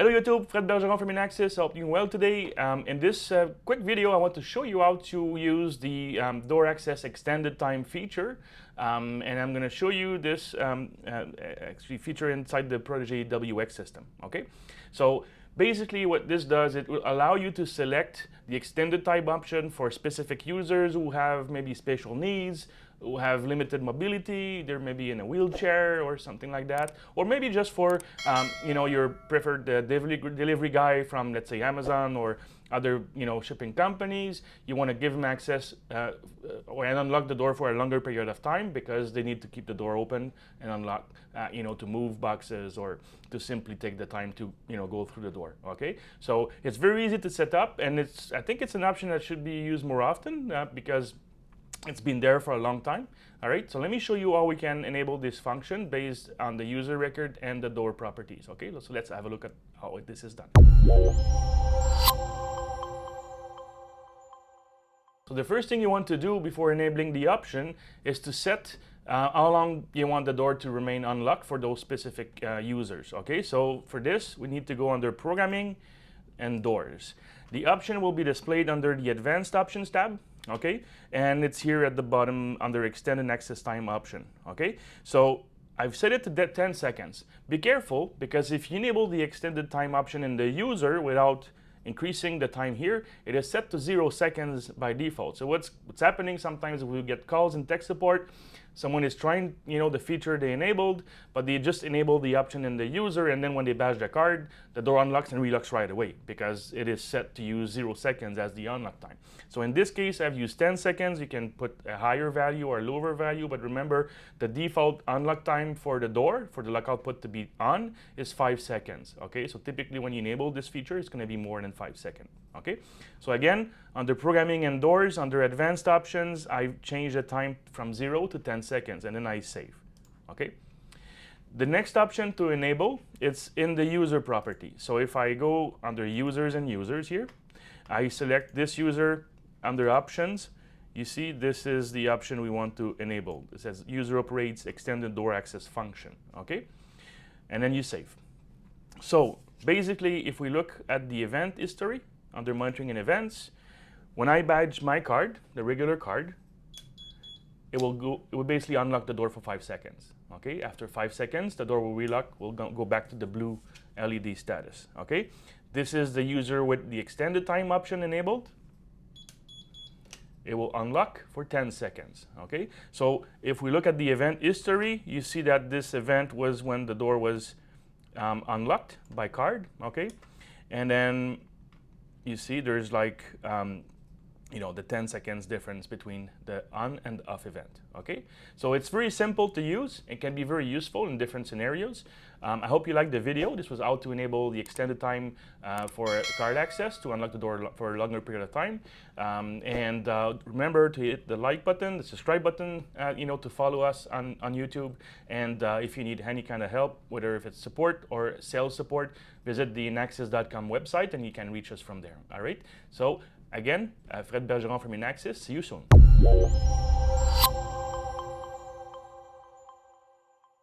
Hello YouTube, Fred Bergeron from Inaxsys. I hope you're well today. In this quick video, I want to show you how to use the door access extended time feature. And I'm going to show you this actually feature inside the Protege WX system. Okay, so basically what this does, it will allow you to select the extended time option for specific users who have maybe special needs, who have limited mobility, they're maybe in a wheelchair or something like that, or maybe just for your preferred delivery guy from, let's say, Amazon or other shipping companies. You want to give them access and unlock the door for a longer period of time because they need to keep the door open and unlock, to move boxes or to simply take the time to go through the door. Okay, so it's very easy to set up, and I think it's an option that should be used more often because it's been there for a long time. All right, so let me show you how we can enable this function based on the user record and the door properties. Okay, so let's have a look at how this is done. So the first thing you want to do before enabling the option is to set how long you want the door to remain unlocked for those specific users. Okay, so for this, we need to go under Programming and Doors. The option will be displayed under the Advanced Options tab. Okay, and it's here at the bottom under Extended Access Time option. Okay, so I've set it to 10 seconds. Be careful, because if you enable the extended time option in the user without increasing the time here, it is set to 0 seconds by default. So what's happening sometimes, we get calls in tech support. Someone is trying the feature they enabled, but they just enable the option in the user, and then when they bash the card, the door unlocks and relocks right away because it is set to use 0 seconds as the unlock time. So in this case, I've used 10 seconds. You can put a higher value or lower value, but remember the default unlock time for the door, for the lock output to be on, is 5 seconds. Okay, so typically when you enable this feature, it's going to be more than 5 seconds. Okay, so again, under Programming and Doors, under Advanced Options, I've changed the time from 0 to 10 seconds, and then I save. Okay, the next option to enable, it's in the user property. So if I go under Users and Users here, I select this user under Options. You see, this is the option we want to enable. It says User Operates Extended Door Access Function. Okay, and then you save. So basically, if we look at the event history under Monitoring and Events, when I badge my card, the regular card, it will basically unlock the door for 5 seconds. Okay, after 5 seconds, the door will relock, will go back to the blue LED status. Okay, this is the user with the extended time option enabled. It will unlock for 10 seconds. Okay, so if we look at the event history, you see that this event was when the door was unlocked by card. Okay, and then you see there's like the 10 seconds difference between the on and off event. Okay, so it's very simple to use. It can be very useful in different scenarios. I hope you liked the video. This was how to enable the extended time for card access to unlock the door for a longer period of time. And remember to hit the like button, the subscribe button, to follow us on YouTube. And if you need any kind of help, whether if it's support or sales support, visit the Inaxsys.com website and you can reach us from there. All right, so again, Fred Bergeron from Inaxsys. See you soon.